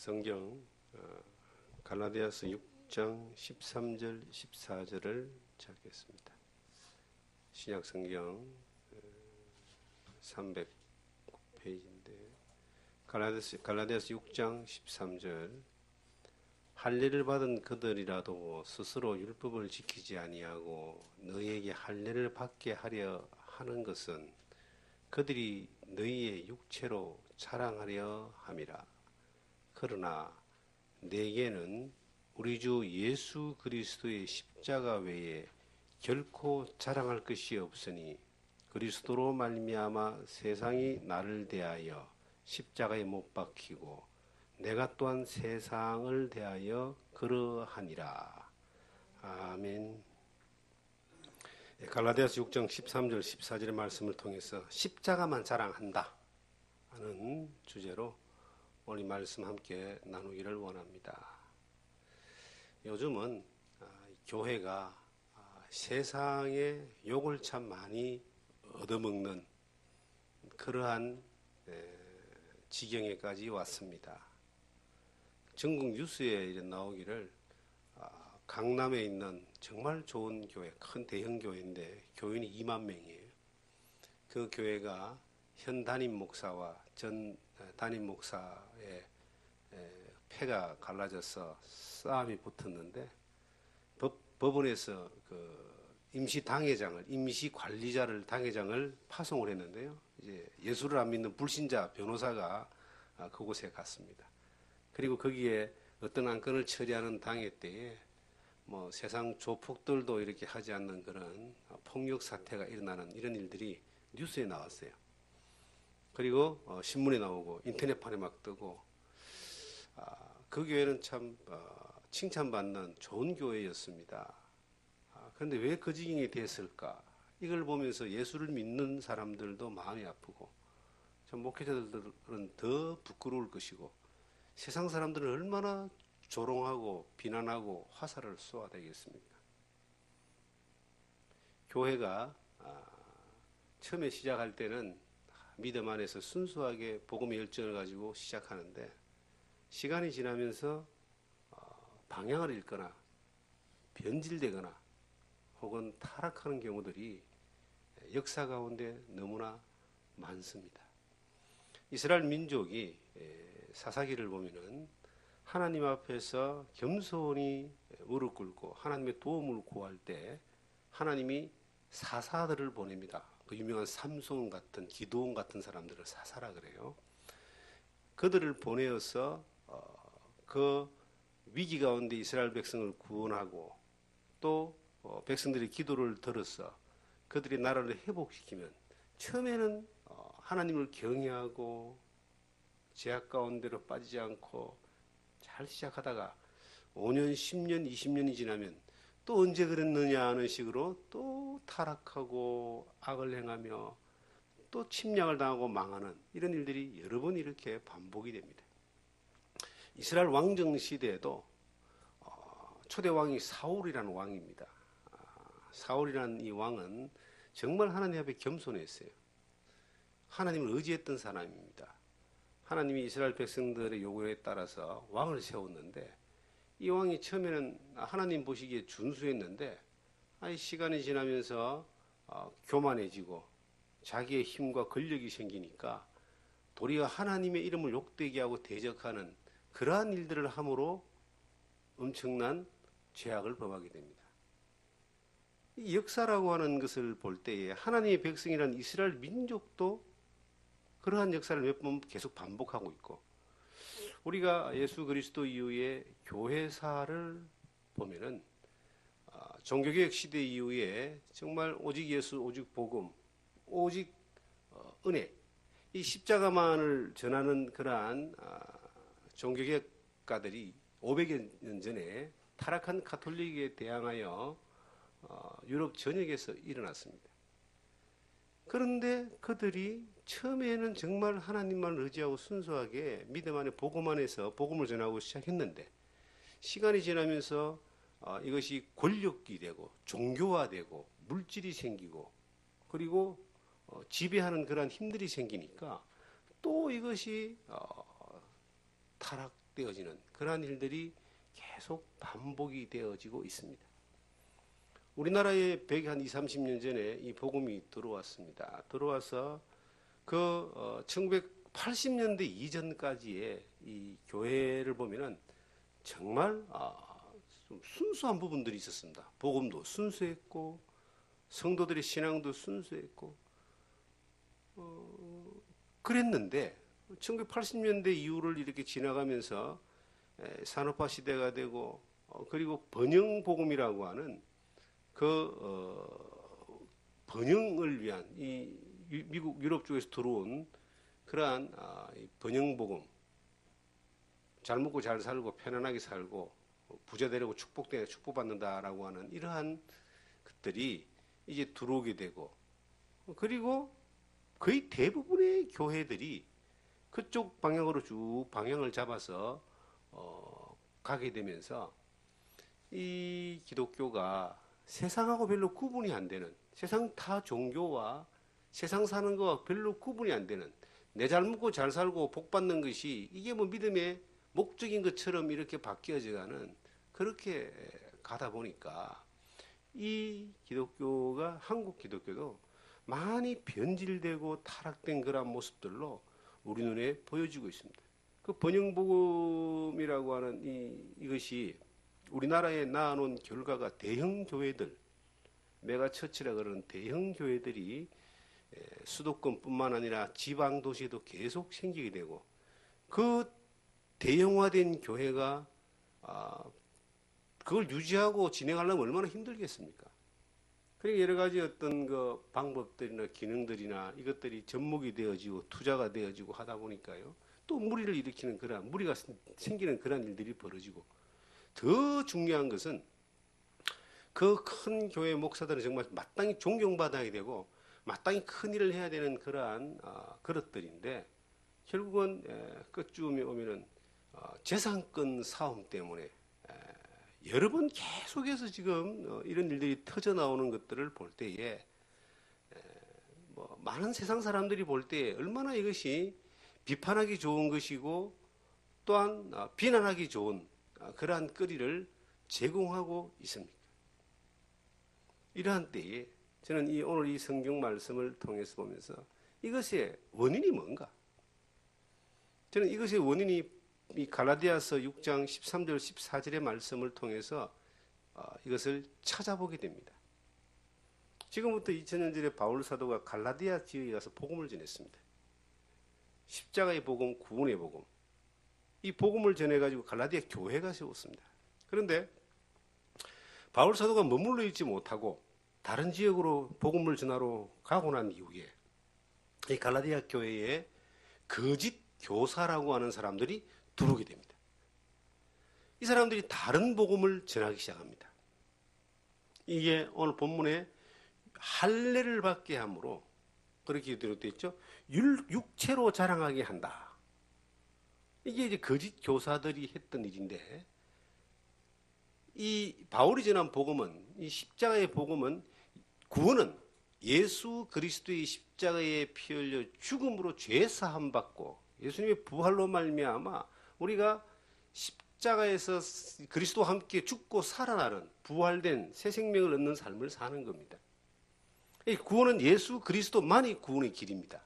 성경 갈라디아서 6장 13절 14절을 찾겠습니다. 신약 성경 300페이지인데 갈라디아서 6장 13절 할례를 받은 그들이라도 스스로 율법을 지키지 아니하고 너희에게 할례를 받게 하려 하는 것은 그들이 너희의 육체로 자랑하려 함이라. 그러나 내게는 우리 주 예수 그리스도의 십자가 외에 결코 자랑할 것이 없으니 그리스도로 말미암아 세상이 나를 대하여 십자가에 못 박히고 내가 또한 세상을 대하여 그러하니라. 아멘. 갈라디아서 6장 13절 14절의 말씀을 통해서 십자가만 자랑한다 하는 주제로 오늘 이 말씀 함께 나누기를 원합니다. 요즘은 교회가 세상의 욕을 참 많이 얻어먹는 그러한 지경에까지 왔습니다. 전국 뉴스에 나오기를 강남에 있는 정말 좋은 교회, 큰 대형 교회인데 교인이 2만 명이에요. 그 교회가 현 담임 목사와 전 담임 목사의 패가 갈라져서 싸움이 붙었는데 법원에서 그 임시 관리자를 당회장을 파송을 했는데요. 이제 예수를 안 믿는 불신자 변호사가 그곳에 갔습니다. 그리고 거기에 어떤 안건을 처리하는 당회 때에 뭐 세상 조폭들도 이렇게 하지 않는 그런 폭력 사태가 일어나는 이런 일들이 뉴스에 나왔어요. 그리고 신문에 나오고 인터넷판에 막 뜨고 그 교회는 참 칭찬받는 좋은 교회였습니다. 그런데 왜 그 지경이 됐을까? 이걸 보면서 예수를 믿는 사람들도 마음이 아프고 참 목회자들은 더 부끄러울 것이고 세상 사람들은 얼마나 조롱하고 비난하고 화살을 쏘아대겠습니까? 교회가 처음에 시작할 때는 믿음 안에서 순수하게 복음의 열정을 가지고 시작하는데 시간이 지나면서 방향을 잃거나 변질되거나 혹은 타락하는 경우들이 역사 가운데 너무나 많습니다. 이스라엘 민족이 사사기를 보면은 하나님 앞에서 겸손히 무릎 꿇고 하나님의 도움을 구할 때 하나님이 사사들을 보냅니다. 그 유명한 삼손 같은 기드온 같은 사람들을 사사라 그래요. 그들을 보내어서 그 위기 가운데 이스라엘 백성을 구원하고 또 백성들의 기도를 들어서 그들의 나라를 회복시키면 처음에는 하나님을 경외하고 죄악 가운데로 빠지지 않고 잘 시작하다가 5년, 10년, 20년이 지나면 또 언제 그랬느냐 하는 식으로 또 타락하고 악을 행하며 또 침략을 당하고 망하는 이런 일들이 여러 번 이렇게 반복이 됩니다. 이스라엘 왕정 시대에도 초대 왕이 사울이라는 왕입니다. 사울이라는 이 왕은 정말 하나님 앞에 겸손했어요. 하나님을 의지했던 사람입니다. 하나님이 이스라엘 백성들의 요구에 따라서 왕을 세웠는데 이 왕이 처음에는 하나님 보시기에 준수했는데 시간이 지나면서 교만해지고 자기의 힘과 권력이 생기니까 도리어 하나님의 이름을 욕되게 하고 대적하는 그러한 일들을 함으로 엄청난 죄악을 범하게 됩니다. 이 역사라고 하는 것을 볼 때에 하나님의 백성이라는 이스라엘 민족도 그러한 역사를 몇 번 계속 반복하고 있고 우리가 예수 그리스도 이후에 교회사를 보면은 종교개혁 시대 이후에 정말 오직 예수, 오직 복음, 오직 은혜 이 십자가만을 전하는 그러한 종교개혁가들이 500여 년 전에 타락한 가톨릭에 대항하여 유럽 전역에서 일어났습니다. 그런데 그들이 처음에는 정말 하나님만 의지하고 순수하게 믿음 안에 복음 안에서 복음을 전하고 시작했는데 시간이 지나면서 이것이 권력이 되고 종교화되고 물질이 생기고 그리고 지배하는 그러한 힘들이 생기니까 또 이것이 축복되어지는 그러한 일들이 계속 반복이 되어지고 있습니다. 우리나라에 120, 30년 전에 이 복음이 들어왔습니다. 들어와서 1980년대 이전까지의 이 교회를 보면은 정말 좀 순수한 부분들이 있었습니다. 복음도 순수했고 성도들의 신앙도 순수했고 그랬는데 1980년대 이후를 이렇게 지나가면서 산업화 시대가 되고 그리고 번영 복음이라고 하는 번영을 위한 이 미국 유럽 쪽에서 들어온 그러한 번영 복음, 잘 먹고 잘 살고 편안하게 살고 부자 되려고 축복받는다라고 하는 이러한 것들이 이제 들어오게 되고 그리고 거의 대부분의 교회들이 그쪽 방향으로 쭉 방향을 잡아서 가게 되면서 이 기독교가 세상하고 별로 구분이 안 되는 세상 타 종교와 세상 사는 거와 별로 구분이 안 되는 내 잘 먹고 잘 살고 복 받는 것이 이게 뭐 믿음의 목적인 것처럼 이렇게 바뀌어져가는 그렇게 가다 보니까 이 기독교가 한국 기독교도 많이 변질되고 타락된 그런 모습들로 우리 눈에 보여지고 있습니다. 그 번영복음이라고 하는 이것이 우리나라에 낳아놓은 결과가 대형 교회들, 메가처치라 그러는 대형 교회들이 수도권뿐만 아니라 지방 도시에도 계속 생기게 되고 그 대형화된 교회가 그걸 유지하고 진행하려면 얼마나 힘들겠습니까? 그리고 여러 가지 어떤 그 방법들이나 기능들이나 이것들이 접목이 되어지고 투자가 되어지고 하다 보니까요. 또 무리를 일으키는 그러한 무리가 생기는 그러한 일들이 벌어지고 더 중요한 것은 그 큰 교회 목사들은 정말 마땅히 존경받아야 되고 마땅히 큰 일을 해야 되는 그러한 그릇들인데 결국은 끝쯤에 오면은 재산권 사움 때문에 여러 번 계속해서 지금 이런 일들이 터져 나오는 것들을 볼 때에 많은 세상 사람들이 볼 때 얼마나 이것이 비판하기 좋은 것이고 또한 비난하기 좋은 그러한 거리를 제공하고 있습니다. 이러한 때에 저는 오늘 이 성경 말씀을 통해서 보면서 이것의 원인이 뭔가? 저는 이것의 원인이 이 갈라디아서 6장 13절 14절의 말씀을 통해서 이것을 찾아보게 됩니다. 지금부터 2000년 전에 바울 사도가 갈라디아 지역에 가서 복음을 전했습니다. 십자가의 복음, 구원의 복음. 이 복음을 전해가지고 갈라디아 교회가 세웠습니다. 그런데 바울 사도가 머물러 있지 못하고 다른 지역으로 복음을 전하러 가고 난 이후에 이 갈라디아 교회에 거짓 교사라고 하는 사람들이 들어오게 됩니다. 이 사람들이 다른 복음을 전하기 시작합니다. 이게 오늘 본문에 할례를 받게 함으로 그렇게 되어 있죠. 육체로 자랑하게 한다. 이게 이제 거짓 교사들이 했던 일인데 이 바울이 전한 복음은 이 십자가의 복음은 구원은 예수 그리스도의 십자가에 피 흘려 죽음으로 죄 사함 받고 예수님의 부활로 말미암아 우리가 십자가에서 그리스도와 함께 죽고 살아나는 부활된 새 생명을 얻는 삶을 사는 겁니다. 이 구원은 예수 그리스도만이 구원의 길입니다.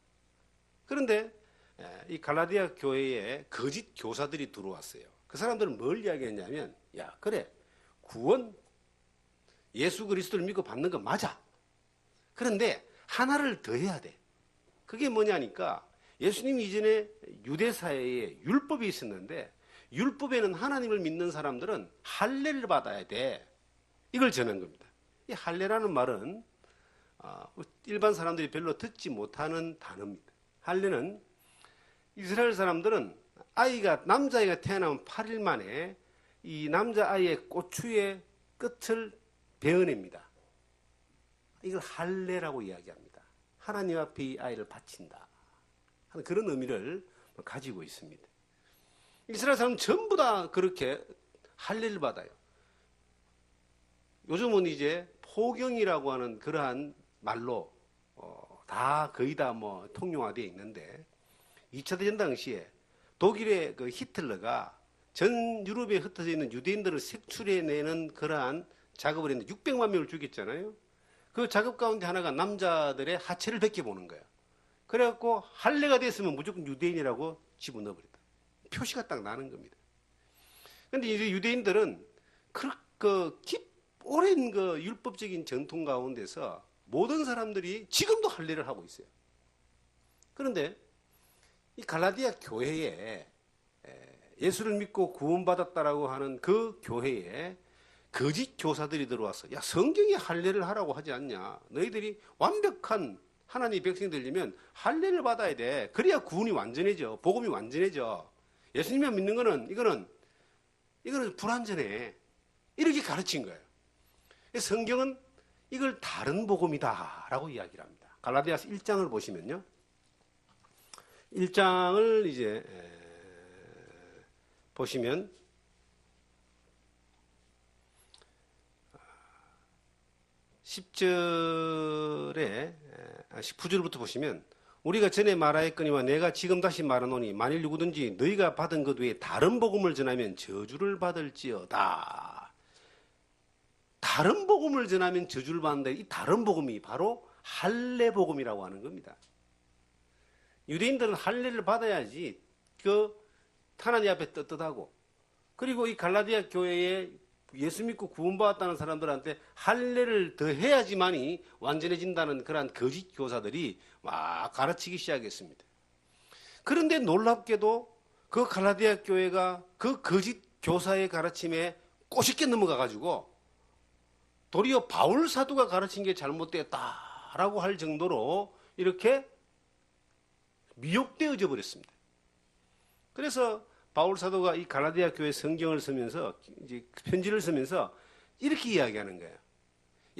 그런데 이 갈라디아 교회에 거짓 교사들이 들어왔어요. 그 사람들은 뭘 이야기했냐면 야 그래 구원 예수 그리스도를 믿고 받는 거 맞아. 그런데 하나를 더 해야 돼. 그게 뭐냐니까 예수님이 이전에 유대 사회에 율법이 있었는데 율법에는 하나님을 믿는 사람들은 할례를 받아야 돼. 이걸 전한 겁니다. 이 할례라는 말은 일반 사람들이 별로 듣지 못하는 단어입니다. 할례는 이스라엘 사람들은 남자아이가 태어나면 8일 만에 이 남자아이의 꼬추의 끝을 베어냅니다. 이걸 할례라고 이야기합니다. 하나님 앞에 이 아이를 바친다 하는 그런 의미를 가지고 있습니다. 이스라엘 사람은 전부 다 그렇게 할례를 받아요. 요즘은 이제 포경이라고 하는 그러한 말로 다 거의 다 통용화되어 있는데 2차 대전 당시에 독일의 그 히틀러가 전 유럽에 흩어져 있는 유대인들을 색출해내는 그러한 작업을 했는데 600만 명을 죽였잖아요. 그 작업 가운데 하나가 남자들의 하체를 벗겨보는 거예요. 그래갖고 할례가 됐으면 무조건 유대인이라고 집어넣어버렸다. 표시가 딱 나는 겁니다. 근데 이제 유대인들은 오랜 그 율법적인 전통 가운데서 모든 사람들이 지금도 할례를 하고 있어요. 그런데 이 갈라디아 교회에 예수를 믿고 구원받았다라고 하는 그 교회에 거짓 교사들이 들어와서 야, 성경에 할례를 하라고 하지 않냐. 너희들이 완벽한 하나님의 백성이 되려면 할례를 받아야 돼. 그래야 구원이 완전해져. 복음이 완전해져. 예수님만 믿는 거는 이거는 불완전해. 이렇게 가르친 거예요. 성경은 이걸 다른 복음이다라고 이야기를 합니다. 갈라디아서 1장을 보시면요. 1장을 이제 보시면 10절에 19절부터 보시면 우리가 전에 말하였거니와 내가 지금 다시 말하노니 만일 누구든지 너희가 받은 것 외에 다른 복음을 전하면 저주를 받을지어다. 다른 복음을 전하면 저주를 받는다. 이 다른 복음이 바로 할례 복음이라고 하는 겁니다. 유대인들은 할례를 받아야지 그 하나님 앞에 떳떳하고, 그리고 이 갈라디아 교회에 예수 믿고 구원받았다는 사람들한테 할례를 더 해야지만이 완전해진다는 그러한 거짓 교사들이 막 가르치기 시작했습니다. 그런데 놀랍게도 그 갈라디아 교회가 그 거짓 교사의 가르침에 꼬쉽게 넘어가 가지고 도리어 바울 사도가 가르친 게 잘못되었다라고 할 정도로 이렇게 미혹되어져 버렸습니다. 그래서 바울 사도가 이 갈라디아 교회 성경을 쓰면서 이제 편지를 쓰면서 이렇게 이야기하는 거예요.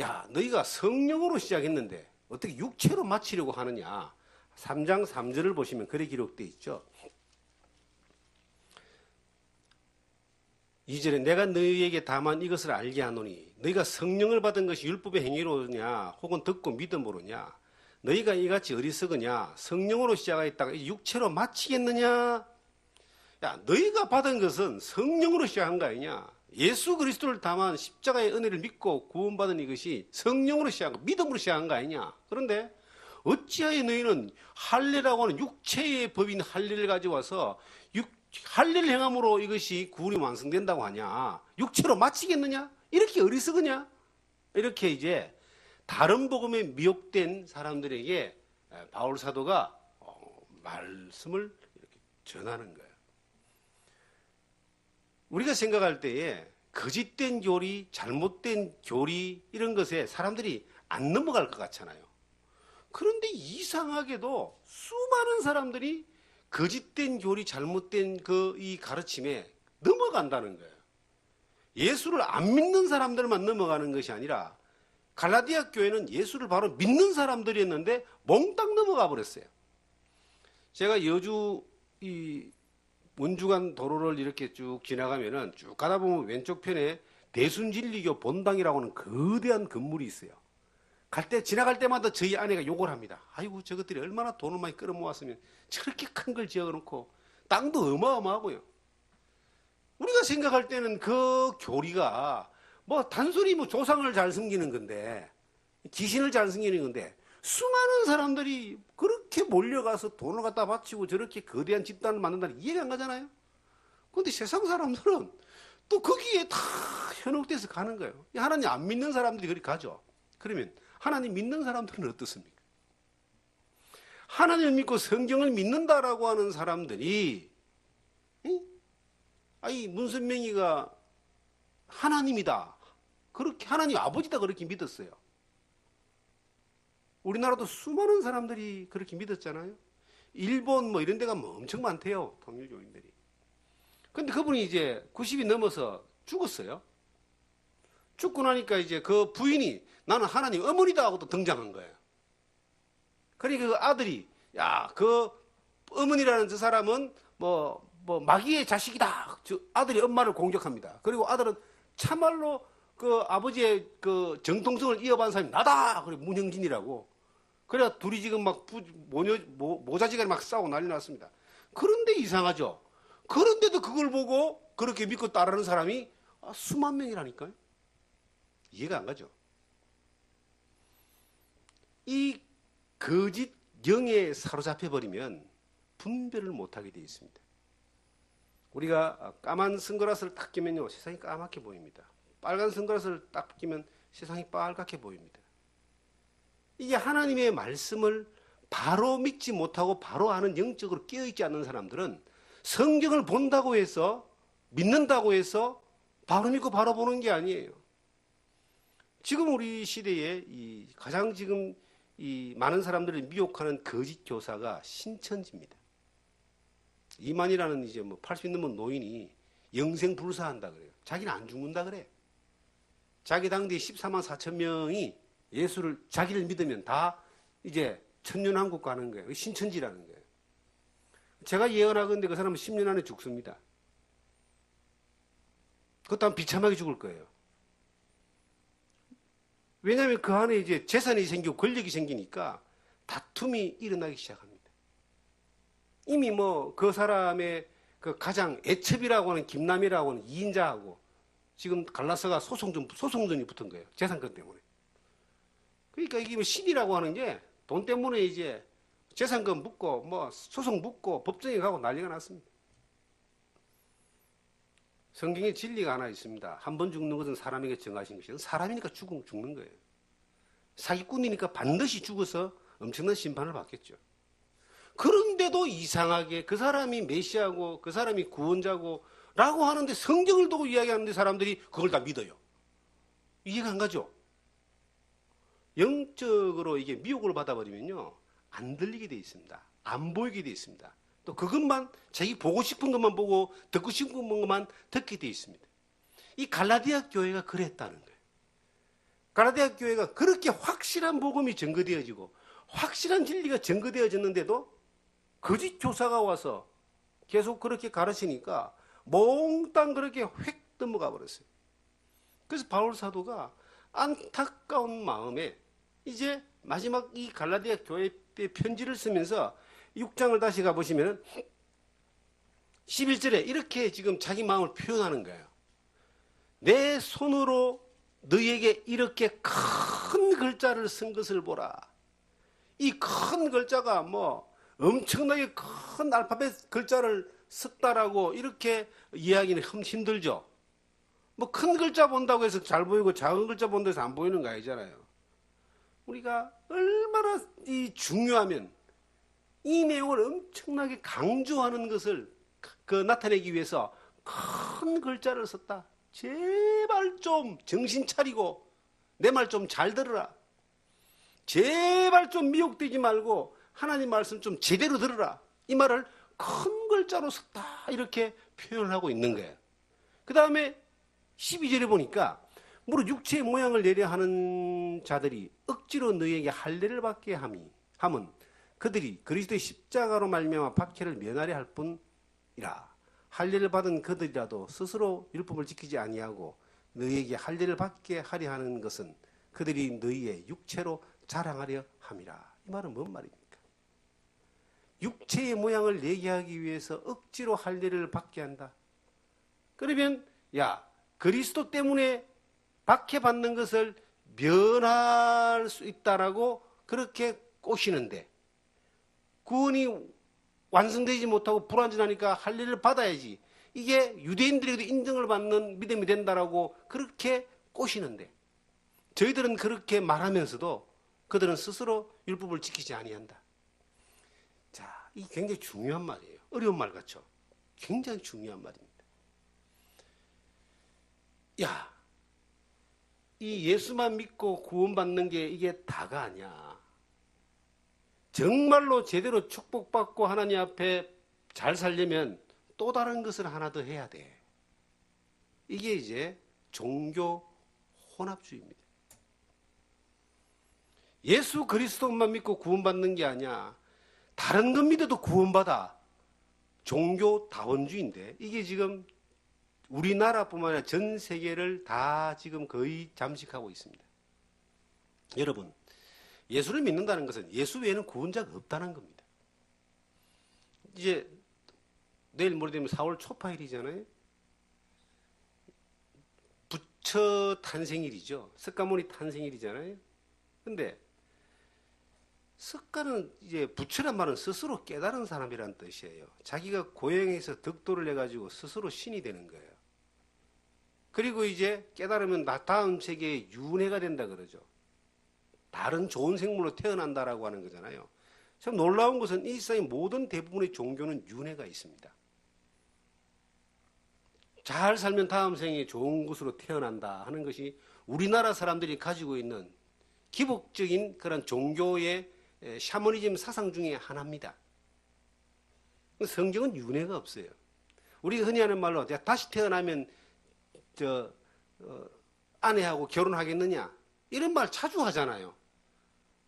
야, 너희가 성령으로 시작했는데 어떻게 육체로 마치려고 하느냐. 3장 3절을 보시면 그래 기록되어 있죠. 2절에 내가 너희에게 다만 이것을 알게 하노니 너희가 성령을 받은 것이 율법의 행위로냐 혹은 듣고 믿음으로냐. 너희가 이같이 어리석으냐. 성령으로 시작하였다가 육체로 마치겠느냐. 야, 너희가 받은 것은 성령으로 시작한 거 아니냐. 예수 그리스도를 담은 십자가의 은혜를 믿고 구원받은 이것이 성령으로 시작한 거, 믿음으로 시작한 거 아니냐. 그런데 어찌하여 너희는 할례라고 하는 육체의 법인 할례를 가져와서 할례를 행함으로 이것이 구원이 완성된다고 하냐. 육체로 마치겠느냐. 이렇게 어리석으냐. 이렇게 이제 다른 복음에 미혹된 사람들에게 바울 사도가 말씀을 이렇게 전하는 거예요. 우리가 생각할 때에 거짓된 교리, 잘못된 교리 이런 것에 사람들이 안 넘어갈 것 같잖아요. 그런데 이상하게도 수많은 사람들이 거짓된 교리, 잘못된 이 가르침에 넘어간다는 거예요. 예수를 안 믿는 사람들만 넘어가는 것이 아니라 갈라디아 교회는 예수를 바로 믿는 사람들이었는데 몽땅 넘어가 버렸어요. 제가 여주 원주간 도로를 이렇게 쭉 지나가면은 쭉 가다 보면 왼쪽 편에 대순진리교 본당이라고 하는 거대한 건물이 있어요. 지나갈 때마다 저희 아내가 욕을 합니다. 아이고, 저것들이 얼마나 돈을 많이 끌어모았으면 저렇게 큰 걸 지어놓고 땅도 어마어마하고요. 우리가 생각할 때는 그 교리가 단순히 조상을 잘 섬기는 건데, 귀신을 잘 섬기는 건데, 수많은 사람들이 그렇게 몰려가서 돈을 갖다 바치고 저렇게 거대한 집단을 만든다는 이해가 안 가잖아요. 그런데 세상 사람들은 또 거기에 다 현혹돼서 가는 거예요. 하나님 안 믿는 사람들이 그렇게 가죠. 그러면 하나님 믿는 사람들은 어떻습니까? 하나님을 믿고 성경을 믿는다라고 하는 사람들이 문선명이가 하나님이다. 그렇게 하나님 아버지다 그렇게 믿었어요. 우리나라도 수많은 사람들이 그렇게 믿었잖아요. 일본 이런 데가 엄청 많대요. 통일교인들이. 근데 그분이 이제 90이 넘어서 죽었어요. 죽고 나니까 이제 그 부인이 나는 하나님 어머니다 하고 또 등장한 거예요. 그러니까 그 아들이 그 어머니라는 저 사람은 마귀의 자식이다. 아들이 엄마를 공격합니다. 그리고 아들은 참말로 그 아버지의 그 정통성을 이어받은 사람이 나다. 그리고 문형진이라고. 그래야 둘이 지금 모자지간에 막 싸우고 난리 났습니다. 그런데 이상하죠. 그런데도 그걸 보고 그렇게 믿고 따르는 사람이 수만 명이라니까요. 이해가 안 가죠. 이 거짓 영에 사로잡혀 버리면 분별을 못하게 되어 있습니다. 우리가 까만 선글라스를 딱 끼면요, 세상이 까맣게 보입니다. 빨간 선글라스를 딱 끼면 세상이 빨갛게 보입니다. 이게 하나님의 말씀을 바로 믿지 못하고 바로 아는, 영적으로 깨어있지 않는 사람들은 성경을 본다고 해서, 믿는다고 해서 바로 믿고 바로 보는 게 아니에요. 지금 우리 시대에 가장 지금 이 많은 사람들을 미혹하는 거짓 교사가 신천지입니다. 이만희라는 이제 80 넘은 노인이 영생 불사한다 그래요. 자기는 안 죽는다 그래. 자기 당대에 14만 4천 명이 예수를, 자기를 믿으면 다 이제 천년왕국 가는 거예요. 신천지라는 거예요. 제가 예언하건대 그 사람은 10년 안에 죽습니다. 그것도 비참하게 죽을 거예요. 왜냐하면 그 안에 이제 재산이 생기고 권력이 생기니까 다툼이 일어나기 시작합니다. 이미 그 사람의 그 가장 애첩이라고 하는 김남이라고 하는 2인자하고 지금 갈라서가 소송전이 붙은 거예요. 재산권 때문에. 그러니까 이게 신이라고 하는 게 돈 때문에 이제 재산권 묻고 소송 묻고 법정에 가고 난리가 났습니다. 성경에 진리가 하나 있습니다. 한 번 죽는 것은 사람에게 정하신 것이요. 사람이니까 죽는 거예요. 사기꾼이니까 반드시 죽어서 엄청난 심판을 받겠죠. 그런데도 이상하게 그 사람이 메시아고 그 사람이 구원자고 라고 하는데 성경을 두고 이야기하는데 사람들이 그걸 다 믿어요. 이해가 안 가죠? 영적으로 이게 미혹을 받아버리면요, 안 들리게 돼 있습니다. 안 보이게 돼 있습니다. 또 그것만, 자기 보고 싶은 것만 보고 듣고 싶은 것만 듣게 돼 있습니다. 이 갈라디아 교회가 그랬다는 거예요. 갈라디아 교회가 그렇게 확실한 복음이 증거되어지고 확실한 진리가 증거되어졌는데도 거짓 교사가 와서 계속 그렇게 가르치니까 몽땅 그렇게 획 넘어가 버렸어요. 그래서 바울 사도가 안타까운 마음에 이제 마지막 이 갈라디아 교회에 편지를 쓰면서 6장을 다시 가보시면 11절에 이렇게 지금 자기 마음을 표현하는 거예요. 내 손으로 너희에게 이렇게 큰 글자를 쓴 것을 보라. 이 큰 글자가 엄청나게 큰 알파벳 글자를 썼다라고 이렇게 이야기는 힘들죠. 큰 글자 본다고 해서 잘 보이고 작은 글자 본다고 해서 안 보이는 거 아니잖아요. 우리가 얼마나 중요하면 이 내용을 엄청나게 강조하는 것을 나타내기 위해서 큰 글자를 썼다. 제발 좀 정신 차리고 내 말 좀 잘 들으라. 제발 좀 미혹되지 말고 하나님 말씀 좀 제대로 들으라. 이 말을 큰 글자로 썼다. 이렇게 표현을 하고 있는 거예요. 그 다음에 12절에 보니까 무릇 육체의 모양을 내려 하는 자들이 억지로 너희에게 할례를 받게 함은 그들이 그리스도의 십자가로 말미암아 박해를 면하려 할 뿐이라. 할례를 받은 그들이라도 스스로 율법을 지키지 아니하고 너희에게 할례를 받게 하려 하는 것은 그들이 너희의 육체로 자랑하려 함이라. 이 말은 뭔 말입니까? 육체의 모양을 내게 하기 위해서 억지로 할례를 받게 한다. 그러면 그리스도 때문에 박해받는 것을 면할 수 있다라고 그렇게 꼬시는데 구원이 완성되지 못하고 불완전하니까 할례를 받아야지. 이게 유대인들에게도 인정을 받는 믿음이 된다라고 그렇게 꼬시는데 저희들은 그렇게 말하면서도 그들은 스스로 율법을 지키지 아니한다. 자, 이 굉장히 중요한 말이에요. 어려운 말 같죠? 굉장히 중요한 말입니다. 이 예수만 믿고 구원받는 게 이게 다가 아니야. 정말로 제대로 축복받고 하나님 앞에 잘 살려면 또 다른 것을 하나 더 해야 돼. 이게 이제 종교 혼합주의입니다. 예수 그리스도만 믿고 구원받는 게 아니야. 다른 것 믿어도 구원받아. 종교 다원주의인데 이게 지금 우리나라뿐만 아니라 전 세계를 다 지금 거의 잠식하고 있습니다. 여러분, 예수를 믿는다는 것은 예수 외에는 구원자가 없다는 겁니다. 이제 내일 모레 되면 4월 초파일이잖아요. 부처 탄생일이죠. 석가모니 탄생일이잖아요. 근데 석가는 이제 부처란 말은 스스로 깨달은 사람이란 뜻이에요. 자기가 고행해서 덕도를 해가지고 스스로 신이 되는 거예요. 그리고 이제 깨달으면 다음 세계에 윤회가 된다 그러죠. 다른 좋은 생물로 태어난다라고 하는 거잖아요. 참 놀라운 것은 이 세상의 모든 대부분의 종교는 윤회가 있습니다. 잘 살면 다음 생에 좋은 곳으로 태어난다 하는 것이 우리나라 사람들이 가지고 있는 기복적인 그런 종교의 샤머니즘 사상 중에 하나입니다. 성경은 윤회가 없어요. 우리가 흔히 하는 말로 다시 태어나면 아내하고 결혼하겠느냐 이런 말 자주 하잖아요.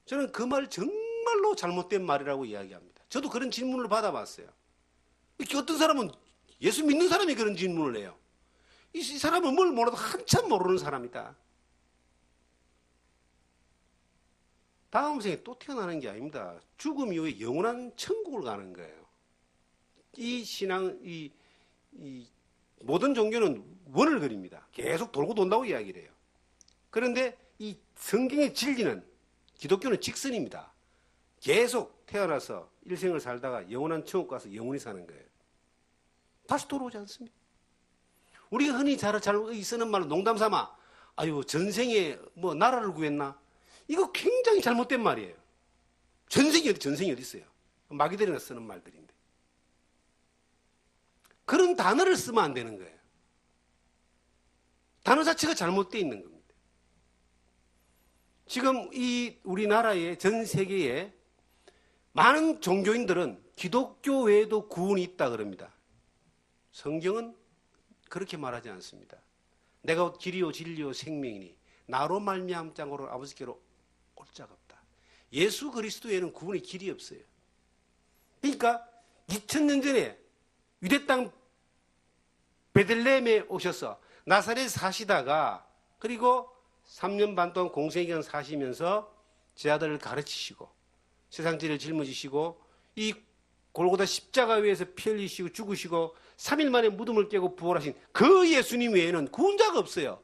저는 그 말 정말로 잘못된 말이라고 이야기합니다. 저도 그런 질문을 받아봤어요. 어떤 사람은 예수 믿는 사람이 그런 질문을 해요. 이 사람은 뭘 몰라도 한참 모르는 사람이다. 다음 생에 또 태어나는 게 아닙니다. 죽음 이후에 영원한 천국을 가는 거예요. 이 신앙, 이 모든 종교는 원을 그립니다. 계속 돌고 돈다고 이야기를 해요. 그런데 이 성경의 진리는 기독교는 직선입니다. 계속 태어나서 일생을 살다가 영원한 천국 가서 영원히 사는 거예요. 다시 돌아오지 않습니다. 우리가 흔히 잘 쓰는 말로 농담 삼아 아유 전생에 뭐 나라를 구했나? 이거 굉장히 잘못된 말이에요. 전생이 어디 있어요? 마귀들이나 쓰는 말들인데. 그런 단어를 쓰면 안 되는 거예요. 단어 자체가 잘못되어 있는 겁니다. 지금 이 우리나라의 전 세계에 많은 종교인들은 기독교 외에도 구원이 있다 그럽니다. 성경은 그렇게 말하지 않습니다. 내가 곧 길이요 진리요 생명이니 나로 말미암 자고로 아버지께로 올 자가 없다. 예수 그리스도에는 구원의 길이 없어요. 그러니까 2000년 전에 유대 땅 베들레헴에 오셔서 나사렛에 사시다가 그리고 3년 반 동안 공생애를 사시면서 제 아들을 가르치시고 세상지를 짊어지시고 이 골고다 십자가 위에서 피 흘리시고 죽으시고 3일 만에 무덤을 깨고 부활하신 그 예수님 외에는 구원자가 없어요.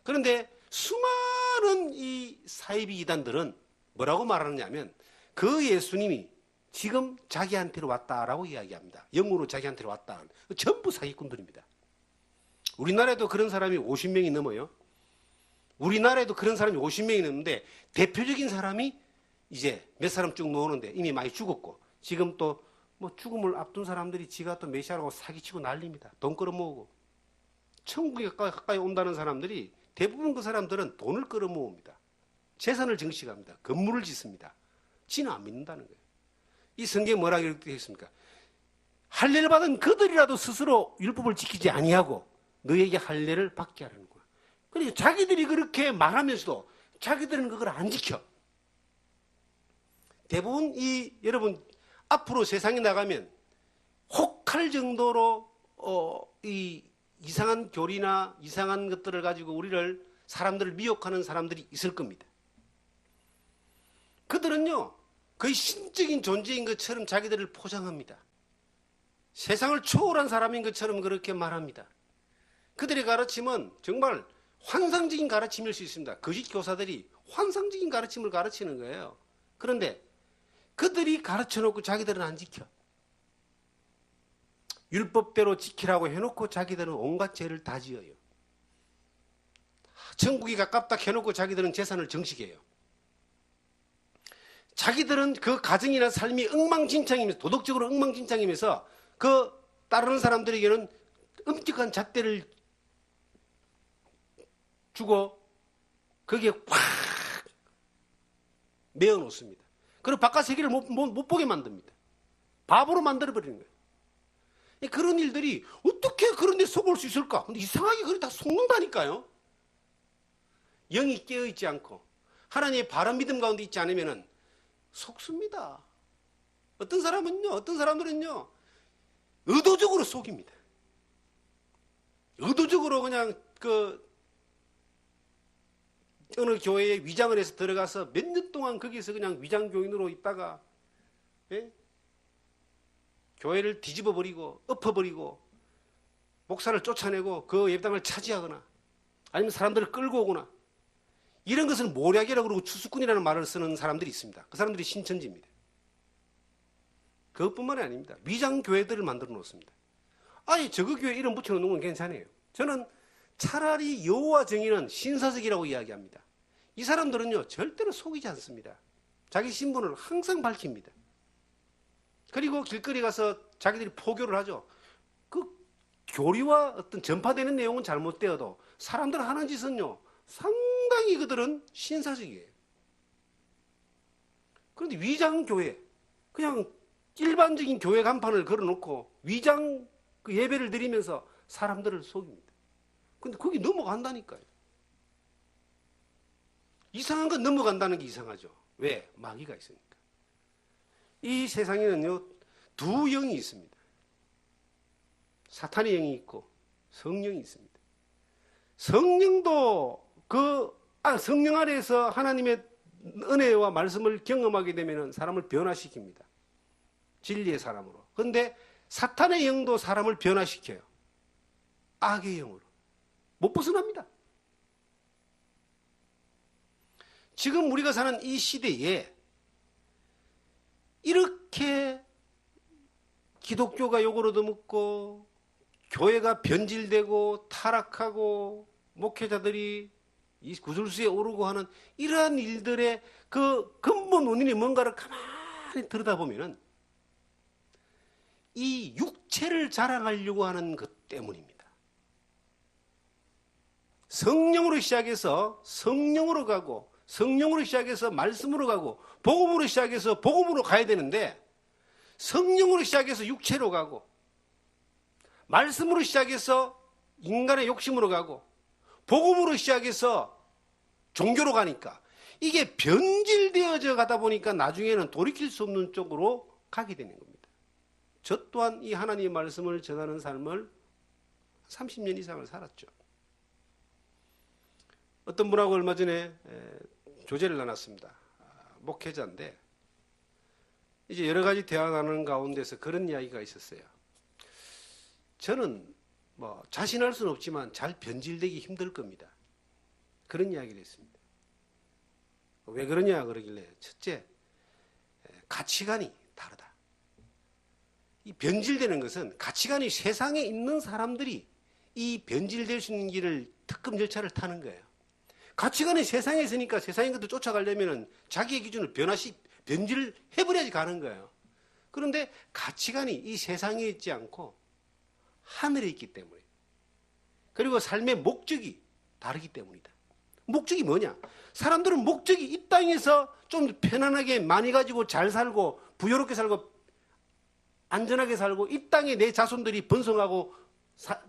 그런데 수많은 이 사이비 이단들은 뭐라고 말하느냐면 그 예수님이 지금 자기한테로 왔다라고 이야기합니다. 영으로 자기한테로 왔다. 전부 사기꾼들입니다. 우리나라에도 그런 사람이 50명이 넘어요. 우리나라에도 그런 사람이 50명이 넘는데 대표적인 사람이 이제 몇 사람 쭉 모으는데 이미 많이 죽었고 지금 또 뭐 죽음을 앞둔 사람들이 지가 또 메시아라고 사기치고 난립니다. 돈 끌어모으고 천국에 가까이 온다는 사람들이 대부분 그 사람들은 돈을 끌어모읍니다. 재산을 증식합니다. 건물을 짓습니다. 지는 안 믿는다는 거예요. 이 성경에 뭐라고 이렇게 했습니까? 할례를 받은 그들이라도 스스로 율법을 지키지 아니하고 너에게 할례를 받게 하라는 거야. 그러니까 자기들이 그렇게 말하면서도 자기들은 그걸 안 지켜. 대부분 여러분 앞으로 세상에 나가면 혹할 정도로 이 이상한 교리나 이상한 것들을 가지고 사람들을 미혹하는 사람들이 있을 겁니다. 그들은요 거의 신적인 존재인 것처럼 자기들을 포장합니다. 세상을 초월한 사람인 것처럼 그렇게 말합니다. 그들의 가르침은 정말 환상적인 가르침일 수 있습니다. 거짓 교사들이 환상적인 가르침을 가르치는 거예요. 그런데 그들이 가르쳐놓고 자기들은 안 지켜. 율법대로 지키라고 해놓고 자기들은 온갖 죄를 다 지어요. 천국이 가깝다 해놓고 자기들은 재산을 정식해요. 자기들은 그 가정이나 삶이 엉망진창이면서 도덕적으로 엉망진창이면서 그 따르는 사람들에게는 엄격한 잣대를 주고 거기에 확 메어 놓습니다. 그리고 바깥 세계를 못 보게 만듭니다. 바보로 만들어버리는 거예요. 그런 일들이 어떻게 그런 데 속을 수 있을까? 근데 이상하게 그걸 다 속는다니까요. 영이 깨어있지 않고 하나님의 바른 믿음 가운데 있지 않으면 속습니다. 어떤 사람들은요 의도적으로 속입니다. 의도적으로 그냥 어느 교회에 위장을 해서 들어가서 몇 년 동안 거기서 그냥 위장교인으로 있다가 교회를 뒤집어버리고 엎어버리고 목사를 쫓아내고 그 예배당을 차지하거나 아니면 사람들을 끌고 오거나 이런 것을 모략이라고 그러고 추수꾼이라는 말을 쓰는 사람들이 있습니다. 그 사람들이 신천지입니다. 그것뿐만이 아닙니다. 위장교회들을 만들어 놓습니다. 아니 저거 교회 이름 붙여놓는 건 괜찮아요. 저는 차라리 여호와 정의는 신사석이라고 이야기합니다. 이 사람들은요 절대로 속이지 않습니다. 자기 신분을 항상 밝힙니다. 그리고 길거리 가서 자기들이 포교를 하죠. 그 교리와 어떤 전파되는 내용은 잘못되어도 사람들 하는 짓은요 상당히 그들은 신사적이에요. 그런데 위장교회, 그냥 일반적인 교회 간판을 걸어놓고 위장 그 예배를 드리면서 사람들을 속입니다. 근데 거기 넘어간다니까요. 이상한 건 넘어간다는 게 이상하죠. 왜? 마귀가 있으니까. 이 세상에는요 두 영이 있습니다. 사탄의 영이 있고 성령이 있습니다. 성령도 성령 아래에서 하나님의 은혜와 말씀을 경험하게 되면 사람을 변화시킵니다. 진리의 사람으로. 그런데 사탄의 영도 사람을 변화시켜요. 악의 영으로. 못 벗어납니다. 지금 우리가 사는 이 시대에 이렇게 기독교가 욕을 얻어먹고 교회가 변질되고 타락하고 목회자들이 이 구설수에 오르고 하는 이러한 일들의 그 근본 원인이 뭔가를 가만히 들여다보면은 이 육체를 자랑하려고 하는 것 때문입니다. 성령으로 시작해서 성령으로 가고 성령으로 시작해서 말씀으로 가고 복음으로 시작해서 복음으로 가야 되는데 성령으로 시작해서 육체로 가고 말씀으로 시작해서 인간의 욕심으로 가고 복음으로 시작해서 종교로 가니까 이게 변질되어져 가다 보니까 나중에는 돌이킬 수 없는 쪽으로 가게 되는 겁니다. 저 또한 이 하나님의 말씀을 전하는 삶을 30년 이상을 살았죠. 어떤 분하고 얼마 전에 조제를 나눴습니다. 목회자인데 이제 여러 가지 대화 나누는 가운데서 그런 이야기가 있었어요. 저는 뭐 자신할 수는 없지만 잘 변질되기 힘들 겁니다. 그런 이야기를 했습니다. 왜 그러냐 그러길래 첫째, 가치관이 다르다. 이 변질되는 것은 가치관이 세상에 있는 사람들이 이 변질될 수 있는 길을 특급 절차를 타는 거예요. 가치관이 세상에 있으니까 세상의 것도 쫓아가려면 자기의 기준을 변질해버려야지 가는 거예요. 그런데 가치관이 이 세상에 있지 않고 하늘에 있기 때문에 그리고 삶의 목적이 다르기 때문이다. 목적이 뭐냐? 사람들은 목적이 이 땅에서 좀 편안하게 많이 가지고 잘 살고 부유롭게 살고 안전하게 살고 이 땅에 내 자손들이 번성하고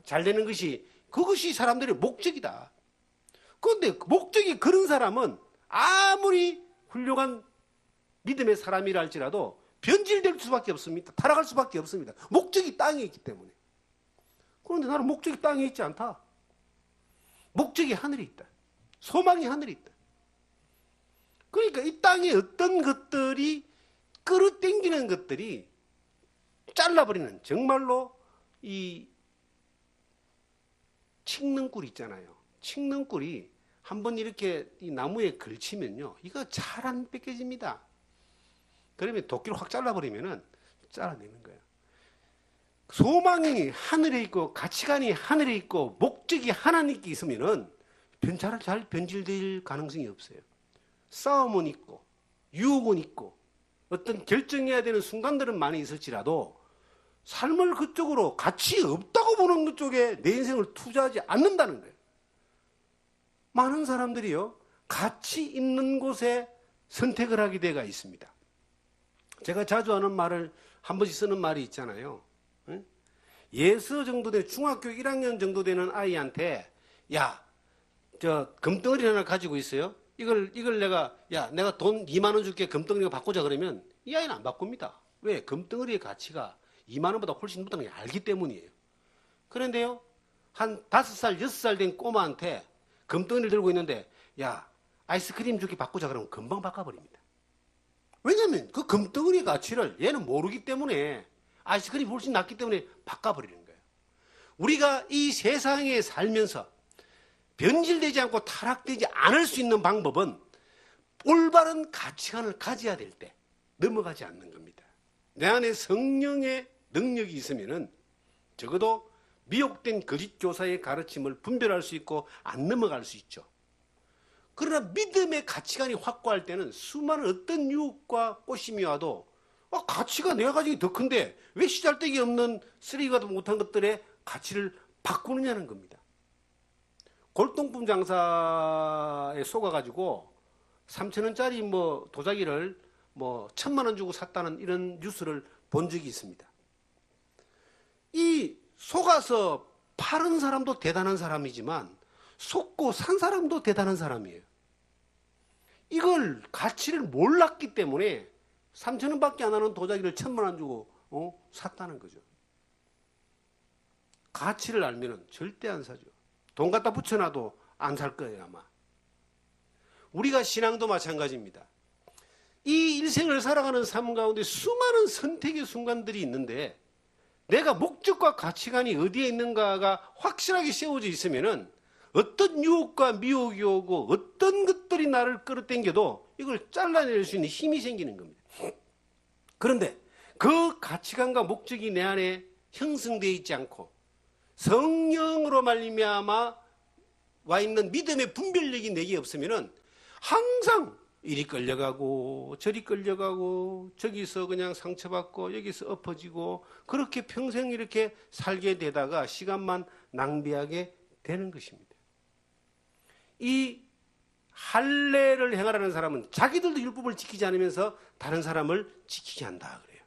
잘 되는 것이 그것이 사람들의 목적이다. 그런데 목적이 그런 사람은 아무리 훌륭한 믿음의 사람이라 할지라도 변질될 수밖에 없습니다. 타락할 수밖에 없습니다. 목적이 땅에 있기 때문에. 그런데 나는 목적이 땅에 있지 않다. 목적이 하늘에 있다. 소망이 하늘에 있다. 그러니까 이 땅에 어떤 것들이 끌어당기는 것들이 잘라버리는 정말로 이 칡능꿀 있잖아요. 칡능꿀이 한번 이렇게 이 나무에 걸치면요. 이거 잘 안 뺏겨집니다. 그러면 도끼로 확 잘라버리면은 잘라내는 거예요. 소망이 하늘에 있고 가치관이 하늘에 있고 목적이 하나님께 있으면은 잘 변질될 가능성이 없어요. 싸움은 있고 유혹은 있고 어떤 결정해야 되는 순간들은 많이 있을지라도 삶을 그쪽으로 가치 없다고 보는 그쪽에 내 인생을 투자하지 않는다는 거예요. 많은 사람들이요 가치 있는 곳에 선택을 하게 되어 있습니다. 제가 자주 하는 말을 한 번씩 쓰는 말이 있잖아요. 예서 정도 된 중학교 1학년 정도 되는 아이한테 저 금덩어리 하나 가지고 있어요. 이걸 내가 돈 2만 원 줄게 금덩어리 바꾸자 그러면 이 아이는 안 바꿉니다. 왜? 금덩어리의 가치가 2만 원보다 훨씬 높다는 걸 알기 때문이에요. 그런데요 한 5살, 6살 된 꼬마한테 금덩어리를 들고 있는데 아이스크림 줄게 바꾸자 그러면 금방 바꿔버립니다. 왜냐하면 그 금덩어리의 가치를 얘는 모르기 때문에 아이스크림이 훨씬 낫기 때문에 바꿔버리는 거예요. 우리가 이 세상에 살면서 변질되지 않고 타락되지 않을 수 있는 방법은 올바른 가치관을 가져야 될 때 넘어가지 않는 겁니다. 내 안에 성령의 능력이 있으면은 적어도 미혹된 거짓 교사의 가르침을 분별할 수 있고 안 넘어갈 수 있죠. 그러나 믿음의 가치관이 확고할 때는 수많은 어떤 유혹과 꼬심이 와도 가치가 내가 가지기 더 큰데 왜 시잘데기 없는 쓰레기가도 못한 것들의 가치를 바꾸느냐는 겁니다. 골동품 장사에 속아가지고 3,000원짜리 도자기를 1,000만 원 주고 샀다는 이런 뉴스를 본 적이 있습니다. 이 속아서 파는 사람도 대단한 사람이지만 속고 산 사람도 대단한 사람이에요. 이걸 가치를 몰랐기 때문에 3,000원밖에 안 하는 도자기를 1,000만 원 주고 샀다는 거죠. 가치를 알면은 절대 안 사죠. 돈 갖다 붙여놔도 안 살 거예요, 아마. 우리가 신앙도 마찬가지입니다. 이 일생을 살아가는 삶 가운데 수많은 선택의 순간들이 있는데 내가 목적과 가치관이 어디에 있는가가 확실하게 세워져 있으면은 어떤 유혹과 미혹이 오고 어떤 것들이 나를 끌어당겨도 이걸 잘라낼 수 있는 힘이 생기는 겁니다. 그런데 그 가치관과 목적이 내 안에 형성되어 있지 않고 성령으로 말미암아 와 있는 믿음의 분별력이 내게 없으면은 항상 이리 끌려가고 저리 끌려가고 저기서 그냥 상처받고 여기서 엎어지고 그렇게 평생 이렇게 살게 되다가 시간만 낭비하게 되는 것입니다. 이 할례를 행하라는 사람은 자기들도 율법을 지키지 않으면서 다른 사람을 지키게 한다 그래요.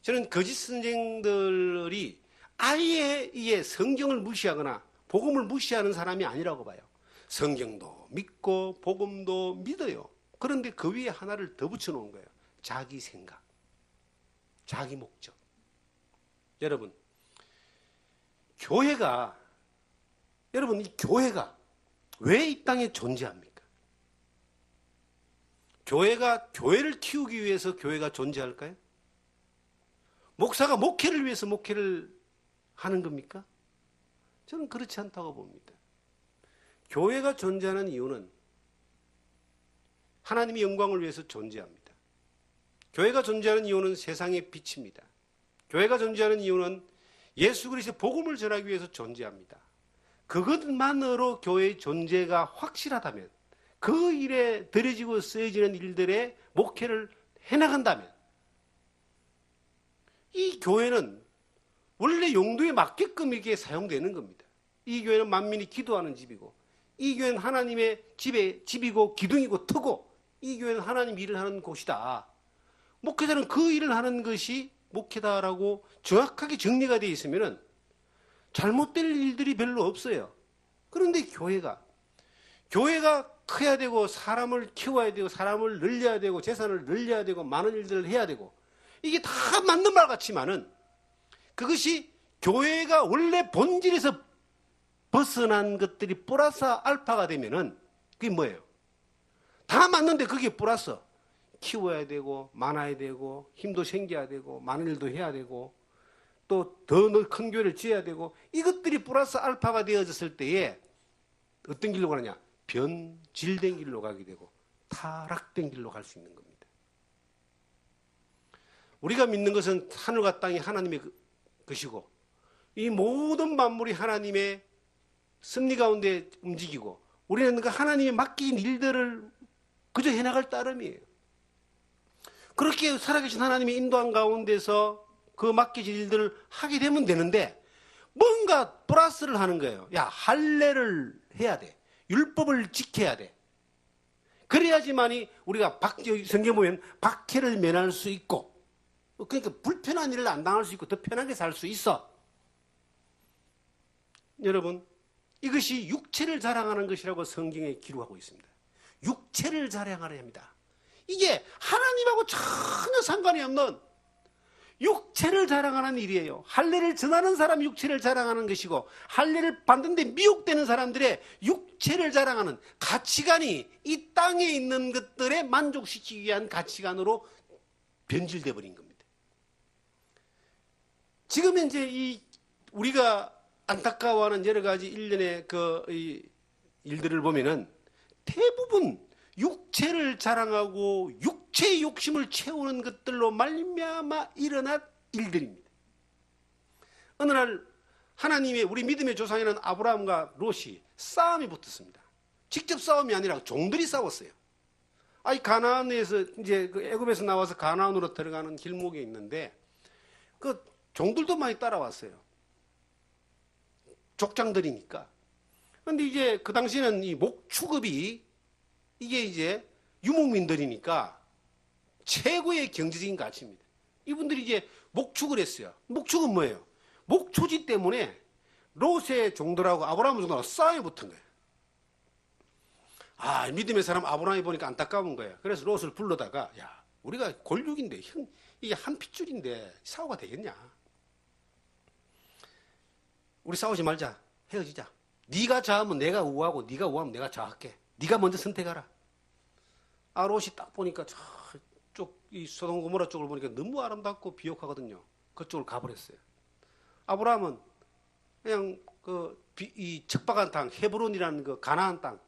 저는 거짓 선생들이 아예 이게 성경을 무시하거나 복음을 무시하는 사람이 아니라고 봐요. 성경도 믿고 복음도 믿어요. 그런데 그 위에 하나를 더 붙여놓은 거예요. 자기 생각, 자기 목적. 여러분, 이 교회가 왜 이 땅에 존재합니까? 교회를 키우기 위해서 교회가 존재할까요? 목사가 목회를 위해서 목회를 하는 겁니까? 저는 그렇지 않다고 봅니다. 교회가 존재하는 이유는 하나님의 영광을 위해서 존재합니다. 교회가 존재하는 이유는 세상의 빛입니다. 교회가 존재하는 이유는 예수 그리스도의 복음을 전하기 위해서 존재합니다. 그것만으로 교회의 존재가 확실하다면 그 일에 들여지고 쓰여지는 일들의 목회를 해나간다면 이 교회는 원래 용도에 맞게끔 이게 사용되는 겁니다. 이 교회는 만민이 기도하는 집이고 이 교회는 하나님의 집이고 기둥이고 터고 이 교회는 하나님 일을 하는 곳이다. 목회자는 그 일을 하는 것이 목회다라고 정확하게 정리가 되어 있으면 잘못될 일들이 별로 없어요. 그런데 교회가 커야 되고 사람을 키워야 되고 사람을 늘려야 되고 재산을 늘려야 되고 많은 일들을 해야 되고 이게 다 맞는 말 같지만은 그것이 교회가 원래 본질에서 벗어난 것들이 플러스 알파가 되면은 그게 뭐예요? 다 맞는데 그게 플러스 키워야 되고 많아야 되고 힘도 생겨야 되고 많은 일도 해야 되고 또 더 큰 교회를 지어야 되고 이것들이 플러스 알파가 되어졌을 때에 어떤 길로 가느냐? 변질된 길로 가게 되고 타락된 길로 갈 수 있는 겁니다. 우리가 믿는 것은 하늘과 땅이 하나님의 것이고 이 모든 만물이 하나님의 섭리 가운데 움직이고 우리는 그 하나님이 맡긴 일들을 그저 해나갈 따름이에요. 그렇게 살아계신 하나님의 인도한 가운데서 그 맡겨진 일들을 하게 되면 되는데 뭔가 플러스를 하는 거예요. 야, 할례를 해야 돼. 율법을 지켜야 돼. 그래야지만이 우리가 성경 보면 박해를 면할 수 있고 그러니까 불편한 일을 안 당할 수 있고 더 편하게 살 수 있어. 여러분, 이것이 육체를 자랑하는 것이라고 성경에 기록하고 있습니다. 육체를 자랑하려 합니다. 이게 하나님하고 전혀 상관이 없는 육체를 자랑하는 일이에요. 할례를 전하는 사람이 육체를 자랑하는 것이고 할례를 받는데 미혹되는 사람들의 육체를 자랑하는 가치관이 이 땅에 있는 것들에 만족시키기 위한 가치관으로 변질돼 버린 겁니다. 지금 이제 우리가 안타까워하는 여러 가지 일련의 일들을 보면은 대부분 육체를 자랑하고 육체의 욕심을 채우는 것들로 말미암아 일어난 일들입니다. 어느 날 하나님의 우리 믿음의 조상이라는 아브라함과 롯이 싸움이 붙었습니다. 직접 싸움이 아니라 종들이 싸웠어요. 아이 가나안에서 이제 그 애굽에서 나와서 가나안으로 들어가는 길목에 있는데 그 종들도 많이 따라왔어요. 족장들이니까. 그런데 이제 그 당시에는 이 목축업이 이게 이제 유목민들이니까 최고의 경제적인 가치입니다. 이분들이 이제 목축을 했어요. 목축은 뭐예요? 목초지 때문에 롯의 종들하고 아브라함 종들하고 싸움이 붙은 거예요. 아, 믿음의 사람 아브라함이 보니까 안타까운 거예요. 그래서 롯을 불러다가 야, 우리가 골육인데 이게 한 핏줄인데 싸우가 되겠냐? 우리 싸우지 말자. 헤어지자. 네가 좌하면 내가 우하고 네가 우하면 내가 좌할게. 네가 먼저 선택하라. 아, 롯이 딱 보니까 저쪽 이 소돔 고모라 쪽을 보니까 너무 아름답고 비옥하거든요. 그쪽을 가버렸어요. 아브라함은 그냥 이 척박한 땅 헤브론이라는 그 가나안 땅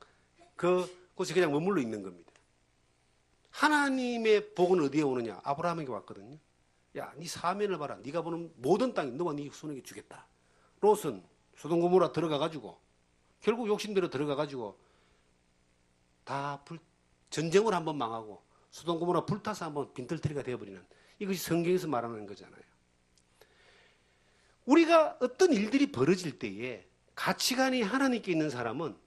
그곳에 그냥 머물러 있는 겁니다. 하나님의 복은 어디에 오느냐? 아브라함에게 왔거든요. 야, 네 사면을 봐라. 네가 보는 모든 땅이 너와 네 손에게 주겠다. 롯은 소돔 고모라 들어가가지고 결국 욕심대로 들어가가지고 다 전쟁을 한번 망하고 소돔 고모라 불타서 한번 빈털터리가 되어버리는 이것이 성경에서 말하는 거잖아요. 우리가 어떤 일들이 벌어질 때에 가치관이 하나님께 있는 사람은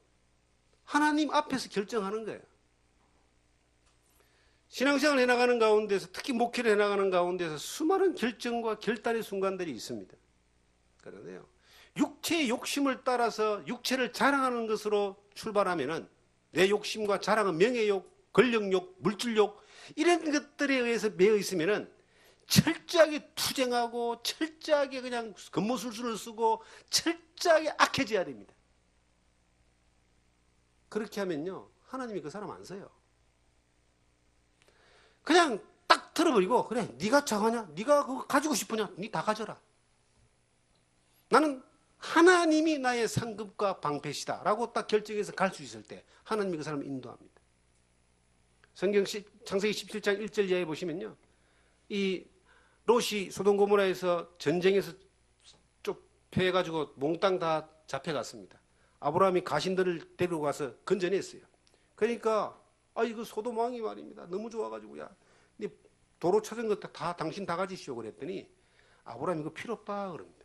하나님 앞에서 결정하는 거예요. 신앙생활을 해나가는 가운데서 특히 목회를 해나가는 가운데서 수많은 결정과 결단의 순간들이 있습니다. 그런데요, 육체의 욕심을 따라서 육체를 자랑하는 것으로 출발하면은 내 욕심과 자랑은 명예욕, 권력욕, 물질욕 이런 것들에 의해서 매여 있으면은 철저하게 투쟁하고 철저하게 그냥 겉모술수를 쓰고 철저하게 악해져야 됩니다. 그렇게 하면요, 하나님이 그 사람 안 써요. 그냥 딱 틀어버리고 그래, 네가 정하냐? 네가 그거 가지고 싶으냐? 네 다 가져라. 나는 하나님이 나의 상급과 방패시다 라고 딱 결정해서 갈 수 있을 때 하나님이 그 사람을 인도합니다. 성경 창세기 17장 1절 이하에 보시면요, 이 롯이 소돔 고모라에서 전쟁에서 쫓겨가지고 몽땅 다 잡혀갔습니다. 아브라함이 가신들을 데리고 가서 건져냈어요. 그러니까 이거 소돔 왕이 말입니다. 너무 좋아가지고 야, 네 도로 찾은 거 다 당신 다 가지시오 그랬더니 아브라함이 이거 필요 없다 그럽니다.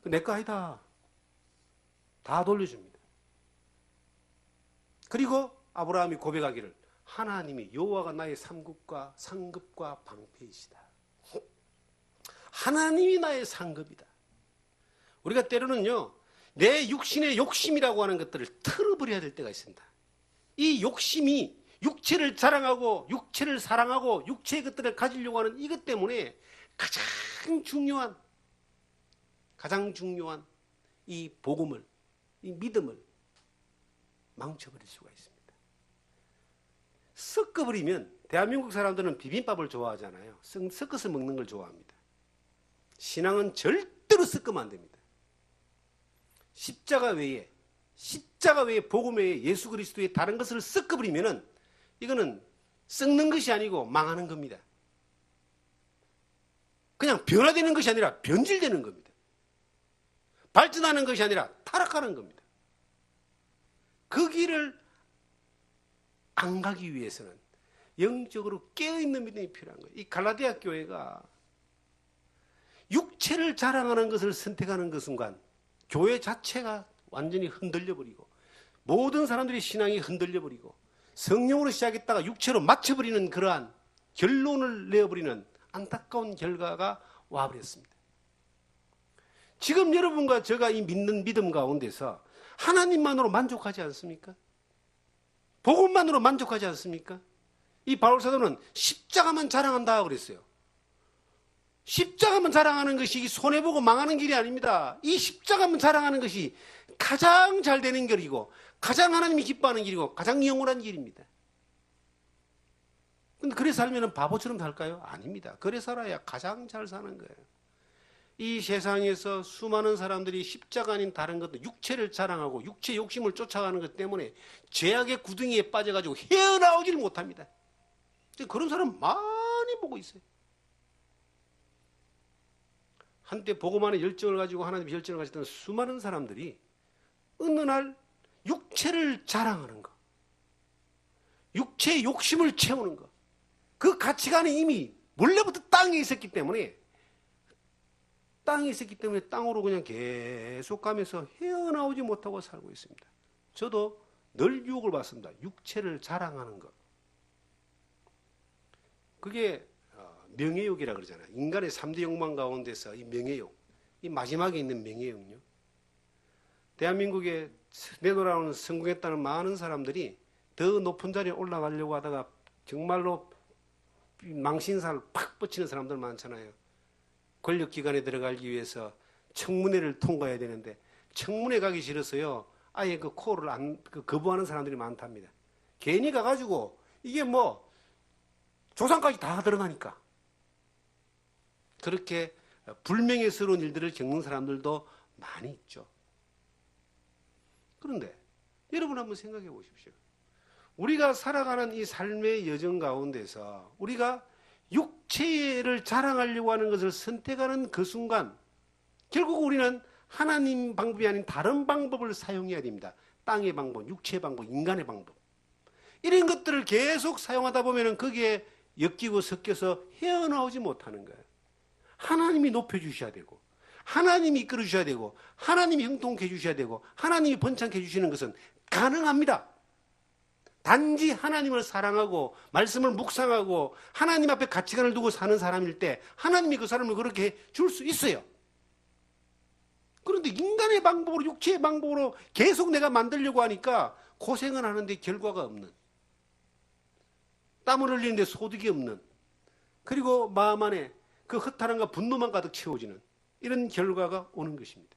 내 거 아니다. 다 돌려줍니다. 그리고 아브라함이 고백하기를 하나님이 여호와가 나의 상급과 방패이시다. 하나님이 나의 상급이다. 우리가 때로는요, 내 육신의 욕심이라고 하는 것들을 틀어버려야 될 때가 있습니다. 이 욕심이 육체를 자랑하고 육체를 사랑하고 육체의 것들을 가지려고 하는 이것 때문에 가장 중요한 이 복음을, 이 믿음을 망쳐버릴 수가 있습니다. 섞어버리면 대한민국 사람들은 비빔밥을 좋아하잖아요. 섞어서 먹는 걸 좋아합니다. 신앙은 절대로 섞으면 안 됩니다. 십자가 외에 복음 외에 예수 그리스도의 다른 것을 섞어버리면은 이거는 썩는 것이 아니고 망하는 겁니다. 그냥 변화되는 것이 아니라 변질되는 겁니다. 발전하는 것이 아니라 타락하는 겁니다. 그 길을 안 가기 위해서는 영적으로 깨어있는 믿음이 필요한 거예요. 이 갈라디아 교회가 육체를 자랑하는 것을 선택하는 그 순간 교회 자체가 완전히 흔들려버리고 모든 사람들의 신앙이 흔들려버리고 성령으로 시작했다가 육체로 맞춰버리는 그러한 결론을 내어버리는 안타까운 결과가 와버렸습니다. 지금 여러분과 제가 이 믿는 믿음 가운데서 하나님만으로 만족하지 않습니까? 복음만으로 만족하지 않습니까? 이 바울 사도는 십자가만 자랑한다 그랬어요. 십자가만 자랑하는 것이 손해보고 망하는 길이 아닙니다. 이 십자가만 자랑하는 것이 가장 잘 되는 길이고 가장 하나님이 기뻐하는 길이고 가장 영원한 길입니다. 근데 그래 살면 바보처럼 살까요? 아닙니다. 그래 살아야 가장 잘 사는 거예요. 이 세상에서 수많은 사람들이 십자가 아닌 다른 것도 육체를 자랑하고 육체 욕심을 쫓아가는 것 때문에 죄악의 구덩이에 빠져가지고 헤어나오지를 못합니다. 그런 사람 많이 보고 있어요. 한때 복음 안에 열정을 가지고 하나님의 열정을 가졌던 수많은 사람들이 어느 날 육체를 자랑하는 것, 육체의 욕심을 채우는 것, 그 가치관이 이미 원래부터 땅에 있었기 때문에 땅으로 그냥 계속 가면서 헤어나오지 못하고 살고 있습니다. 저도 늘 유혹을 받습니다. 육체를 자랑하는 것. 그게 명예욕이라 그러잖아요. 인간의 3대 욕망 가운데서 이 명예욕, 이 마지막에 있는 명예욕요. 대한민국에 내노라는 성공했다는 많은 사람들이 더 높은 자리에 올라가려고 하다가 정말로 망신살을 팍 뻗치는 사람들 많잖아요. 권력기관에 들어가기 위해서 청문회를 통과해야 되는데 청문회 가기 싫어서요. 아예 그 코를 거부하는 사람들이 많답니다. 괜히 가가지고 이게 뭐 조상까지 다 들어가니까. 그렇게 불명예스러운 일들을 겪는 사람들도 많이 있죠. 그런데 여러분 한번 생각해 보십시오. 우리가 살아가는 이 삶의 여정 가운데서 우리가 육체를 자랑하려고 하는 것을 선택하는 그 순간 결국 우리는 하나님 방법이 아닌 다른 방법을 사용해야 됩니다. 땅의 방법, 육체의 방법, 인간의 방법. 이런 것들을 계속 사용하다 보면 거기에 엮이고 섞여서 헤어나오지 못하는 거예요. 하나님이 높여주셔야 되고 하나님이 이끌어주셔야 되고 하나님이 형통케 해주셔야 되고 하나님이 번창케 해주시는 것은 가능합니다. 단지 하나님을 사랑하고 말씀을 묵상하고 하나님 앞에 가치관을 두고 사는 사람일 때 하나님이 그 사람을 그렇게 줄 수 있어요. 그런데 인간의 방법으로 육체의 방법으로 계속 내가 만들려고 하니까 고생은 하는데 결과가 없는, 땀을 흘리는데 소득이 없는, 그리고 마음 안에 그 허탈함과 분노만 가득 채워지는 이런 결과가 오는 것입니다.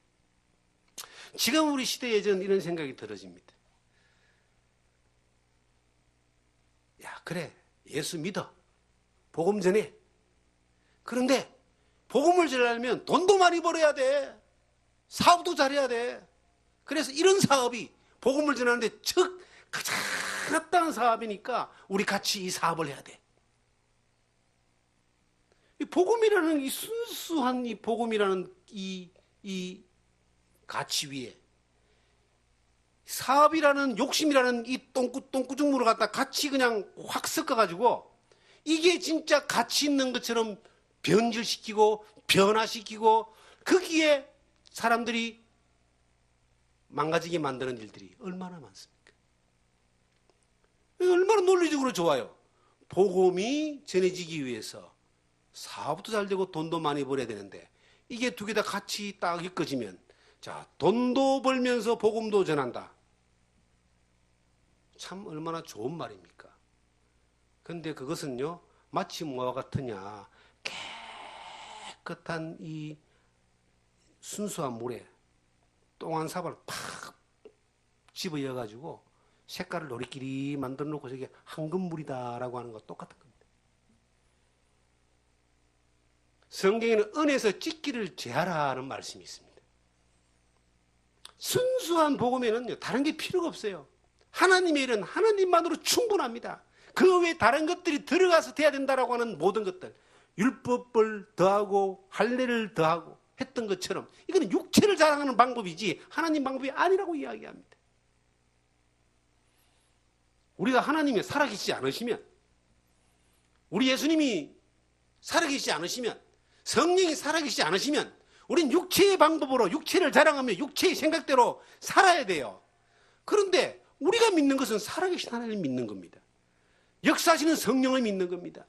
지금 우리 시대에 저는 이런 생각이 들어집니다. 야, 그래, 예수 믿어. 복음 전해. 그런데 복음을 전하려면 돈도 많이 벌어야 돼. 사업도 잘해야 돼. 그래서 이런 사업이 복음을 전하는데 가장 합당한 사업이니까 우리 같이 이 사업을 해야 돼. 이 복음이라는 이 순수한 이 복음이라는 이 가치 위에 사업이라는 욕심이라는 이 똥구죽물을 갖다 같이 그냥 확 섞어가지고 이게 진짜 가치 있는 것처럼 변질시키고 변화시키고 거기에 사람들이 망가지게 만드는 일들이 얼마나 많습니까? 얼마나 논리적으로 좋아요. 복음이 전해지기 위해서 사업도 잘 되고 돈도 많이 벌어야 되는데 이게 두 개 다 같이 딱 엮어지면 자, 돈도 벌면서 복음도 전한다. 참 얼마나 좋은 말입니까? 그런데 그것은요 마치 뭐와 같으냐, 깨끗한 이 순수한 물에 똥한 사발 팍 집어여가지고 색깔을 노리끼리 만들어 놓고 저게 황금물이다라고 하는 거 똑같은 겁니다. 성경에는 은에서 찢기를 제하라는 말씀이 있습니다. 순수한 복음에는요 다른 게 필요가 없어요. 하나님의 일은 하나님만으로 충분합니다. 그 외에 다른 것들이 들어가서 돼야 된다라고 하는 모든 것들, 율법을 더하고 할례를 더하고 했던 것처럼 이거는 육체를 자랑하는 방법이지 하나님 방법이 아니라고 이야기합니다. 우리가 하나님이 살아계시지 않으시면, 우리 예수님이 살아계시지 않으시면, 성령이 살아계시지 않으시면 우린 육체의 방법으로 육체를 자랑하며 육체의 생각대로 살아야 돼요. 그런데 우리가 믿는 것은 살아계신 하나님을 믿는 겁니다. 역사하시는 성령을 믿는 겁니다.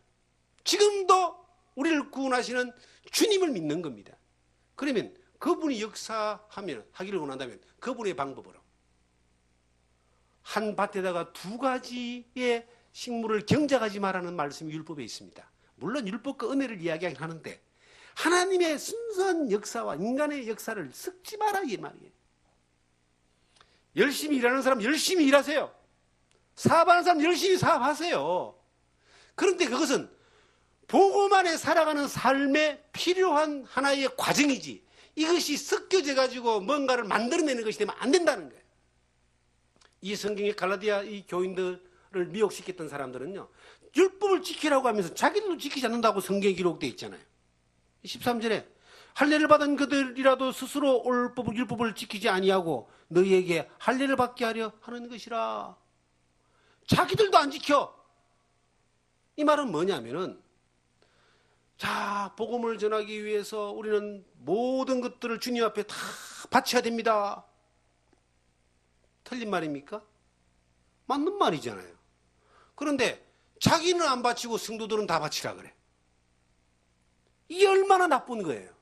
지금도 우리를 구원하시는 주님을 믿는 겁니다. 그러면 그분이 하기를 원한다면 그분의 방법으로 한 밭에다가 두 가지의 식물을 경작하지 말라는 말씀이 율법에 있습니다. 물론 율법과 은혜를 이야기하긴 하는데 하나님의 순수한 역사와 인간의 역사를 섞지 마라 이 말이에요. 열심히 일하는 사람 열심히 일하세요. 사업하는 사람 열심히 사업하세요. 그런데 그것은 복음 안에 살아가는 삶에 필요한 하나의 과정이지, 이것이 섞여져 가지고 뭔가를 만들어내는 것이 되면 안 된다는 거예요. 이 성경의 갈라디아 이 교인들을 미혹시켰던 사람들은요, 율법을 지키라고 하면서 자기들도 지키지 않는다고 성경에 기록되어 있잖아요. 13절에 할례를 받은 그들이라도 스스로 율법을 지키지 아니하고 너희에게 할례를 받게 하려 하는 것이라. 자기들도 안 지켜. 이 말은 뭐냐면은, 자, 복음을 전하기 위해서 우리는 모든 것들을 주님 앞에 다 바쳐야 됩니다. 틀린 말입니까? 맞는 말이잖아요. 그런데 자기는 안 바치고 성도들은 다 바치라 그래. 이게 얼마나 나쁜 거예요.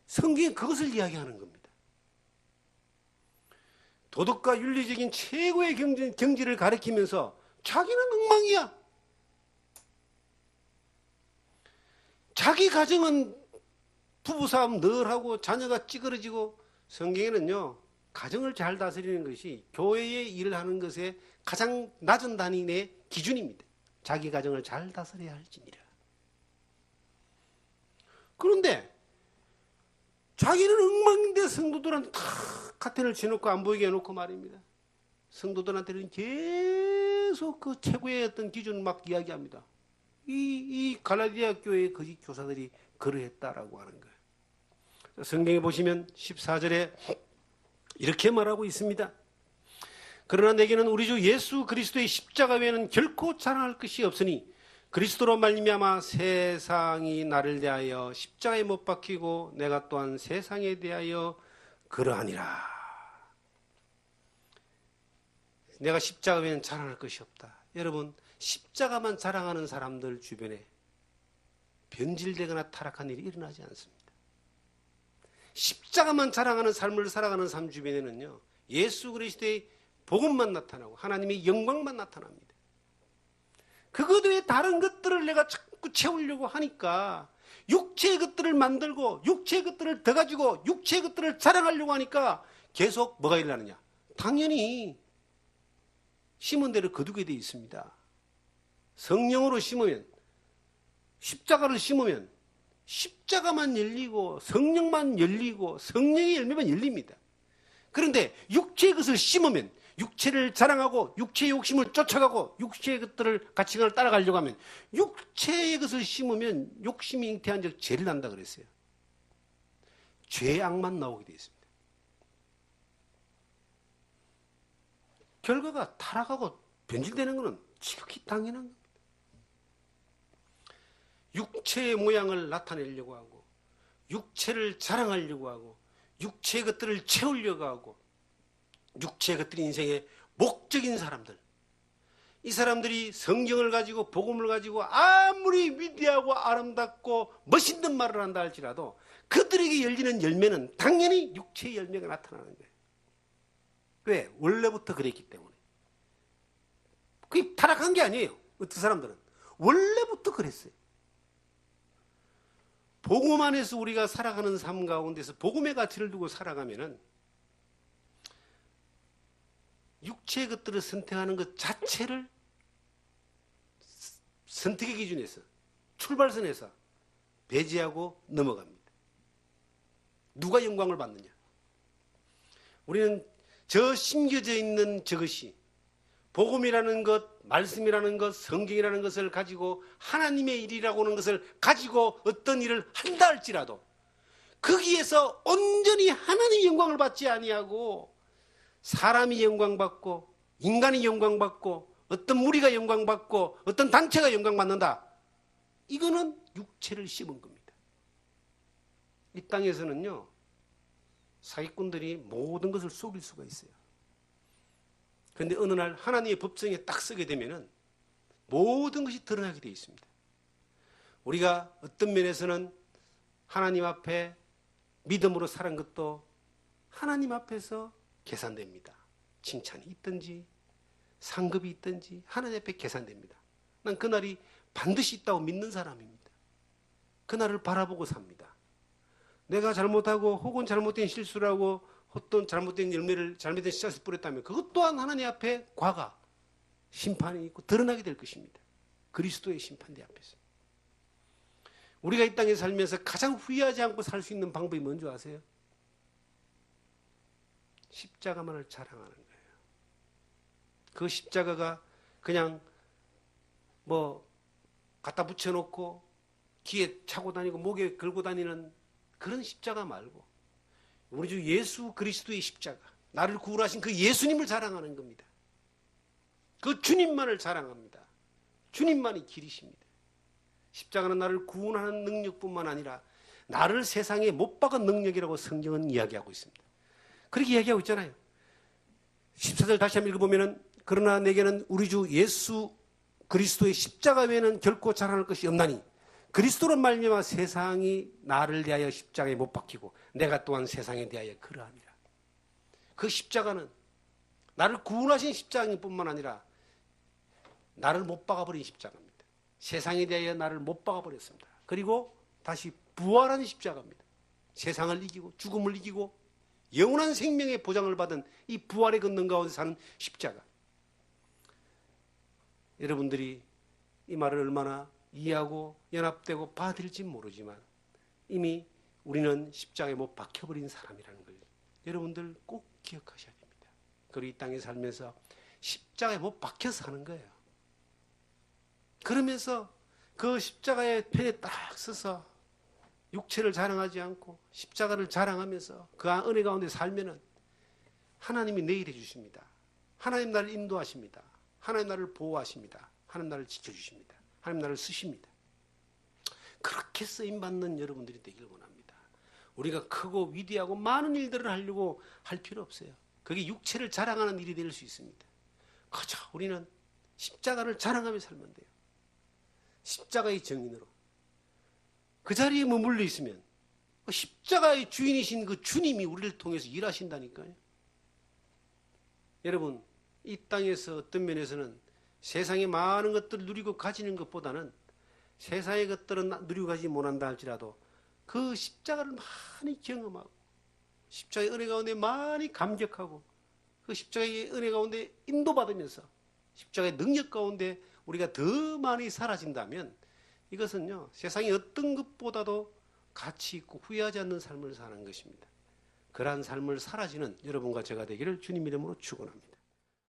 성경은 그것을 이야기하는 겁니다. 도덕과 윤리적인 최고의 경지를 가리키면서 자기는 엉망이야. 자기 가정은 부부싸움 늘 하고 자녀가 찌그러지고, 성경에는요, 가정을 잘 다스리는 것이 교회의 일을 하는 것의 가장 낮은 단위의 기준입니다. 자기 가정을 잘 다스려야 할지니라. 그런데 자기는 엉망인데 성도들한테 다 카텐을 쳐놓고 안 보이게 해놓고 말입니다. 성도들한테는 계속 그 최고의 어떤 기준을 막 이야기합니다. 이 갈라디아 교회의 거짓 교사들이 그러했다라고 하는 거예요. 성경에 보시면 14절에 이렇게 말하고 있습니다. 그러나 내게는 우리 주 예수 그리스도의 십자가 외에는 결코 자랑할 것이 없으니 그리스도로 말미암아 세상이 나를 대하여 십자가에 못 박히고 내가 또한 세상에 대하여 그러하니라. 내가 십자가 외에는 자랑할 것이 없다. 여러분, 십자가만 자랑하는 사람들 주변에 변질되거나 타락한 일이 일어나지 않습니다. 십자가만 자랑하는 삶을 살아가는 삶 주변에는요, 예수 그리스도의 복음만 나타나고 하나님의 영광만 나타납니다. 그것 외에 다른 것들을 내가 자꾸 채우려고 하니까, 육체의 것들을 만들고 육체의 것들을 더 가지고 육체의 것들을 자랑하려고 하니까 계속 뭐가 일어나느냐? 당연히 심은 대로 거두게 되어 있습니다. 성령으로 심으면, 십자가를 심으면 십자가만 열리고 성령만 열리고 성령의 열매만 열립니다. 그런데 육체의 것을 심으면, 육체를 자랑하고 육체의 욕심을 쫓아가고 육체의 것들을 가치관을 따라가려고 하면, 육체의 것을 심으면 욕심이 잉태한 적 죄를 난다 그랬어요. 죄악만 나오게 되어 있습니다. 결과가 타락하고 변질되는 것은 지극히 당연한 겁니다. 육체의 모양을 나타내려고 하고 육체를 자랑하려고 하고 육체의 것들을 채우려고 하고 육체의 것들이 인생의 목적인 사람들, 이 사람들이 성경을 가지고 복음을 가지고 아무리 위대하고 아름답고 멋있는 말을 한다 할지라도 그들에게 열리는 열매는 당연히 육체의 열매가 나타나는 거예요. 왜? 원래부터 그랬기 때문에. 그게 타락한 게 아니에요. 어떤 사람들은 원래부터 그랬어요. 복음 안에서 우리가 살아가는 삶 가운데서 복음의 가치를 두고 살아가면은 육체의 것들을 선택하는 것 자체를 선택의 기준에서, 출발선에서 배제하고 넘어갑니다. 누가 영광을 받느냐? 우리는 저 심겨져 있는 저것이 복음이라는 것, 말씀이라는 것, 성경이라는 것을 가지고 하나님의 일이라고 하는 것을 가지고 어떤 일을 한다 할지라도 거기에서 온전히 하나님의 영광을 받지 아니하고 사람이 영광받고 인간이 영광받고 어떤 무리가 영광받고 어떤 단체가 영광받는다. 이거는 육체를 심은 겁니다. 이 땅에서는요, 사기꾼들이 모든 것을 속일 수가 있어요. 그런데 어느 날 하나님의 법정에 딱 서게 되면은 모든 것이 드러나게 되어 있습니다. 우리가 어떤 면에서는 하나님 앞에 믿음으로 살은 것도 하나님 앞에서 계산됩니다. 칭찬이 있든지 상급이 있든지 하나님 앞에 계산됩니다. 난 그날이 반드시 있다고 믿는 사람입니다. 그날을 바라보고 삽니다. 내가 잘못하고 혹은 잘못된 실수를 하고 어떤 잘못된 열매를 잘못된 씨앗을 뿌렸다면 그것 또한 하나님 앞에 과가 심판이 있고 드러나게 될 것입니다. 그리스도의 심판대 앞에서. 우리가 이 땅에 살면서 가장 후회하지 않고 살 수 있는 방법이 뭔지 아세요? 십자가만을 자랑하는 거예요. 그 십자가가 그냥 뭐 갖다 붙여놓고 귀에 차고 다니고 목에 걸고 다니는 그런 십자가 말고 우리 주 예수 그리스도의 십자가, 나를 구원하신 그 예수님을 자랑하는 겁니다. 그 주님만을 자랑합니다. 주님만이 길이십니다. 십자가는 나를 구원하는 능력뿐만 아니라 나를 세상에 못 박은 능력이라고 성경은 이야기하고 있습니다. 그렇게 이야기하고 있잖아요. 14절 다시 한번 읽어보면은 그러나 내게는 우리 주 예수 그리스도의 십자가 외에는 결코 자랑할 것이 없나니 그리스도로 말미암아 세상이 나를 대하여 십자가에 못 박히고 내가 또한 세상에 대하여 그러함이라. 그 십자가는 나를 구원하신 십자가뿐만 아니라 나를 못 박아버린 십자가입니다. 세상에 대하여 나를 못 박아버렸습니다. 그리고 다시 부활한 십자가입니다. 세상을 이기고 죽음을 이기고 영원한 생명의 보장을 받은 이 부활의 권능 가운데 사는 십자가. 여러분들이 이 말을 얼마나 이해하고 연합되고 받아들일지 모르지만 이미 우리는 십자가에 못 박혀버린 사람이라는 걸 여러분들 꼭 기억하셔야 됩니다. 그리고 이 땅에 살면서 십자가에 못 박혀 사는 거예요. 그러면서 그 십자가의 편에 딱 서서 육체를 자랑하지 않고 십자가를 자랑하면서 그 은혜 가운데 살면은 하나님이 내일 해주십니다. 하나님 나를 인도하십니다. 하나님 나를 보호하십니다. 하나님 나를 지켜주십니다. 하나님 나를 쓰십니다. 그렇게 쓰임받는 여러분들이 되길 원합니다. 우리가 크고 위대하고 많은 일들을 하려고 할 필요 없어요. 그게 육체를 자랑하는 일이 될 수 있습니다. 그저 우리는 십자가를 자랑하며 살면 돼요. 십자가의 정인으로 그 자리에 머물러 있으면 십자가의 주인이신 그 주님이 우리를 통해서 일하신다니까요. 여러분, 이 땅에서 어떤 면에서는 세상의 많은 것들을 누리고 가지는 것보다는 세상의 것들은 누리고 가지 못한다 할지라도 그 십자가를 많이 경험하고 십자가의 은혜 가운데 많이 감격하고 그 십자가의 은혜 가운데 인도받으면서 십자가의 능력 가운데 우리가 더 많이 사라진다면 이것은요, 세상의 어떤 것보다도 가치 있고 후회하지 않는 삶을 사는 것입니다. 그러한 삶을 살아지는 여러분과 제가 되기를 주님 이름으로 축원합니다.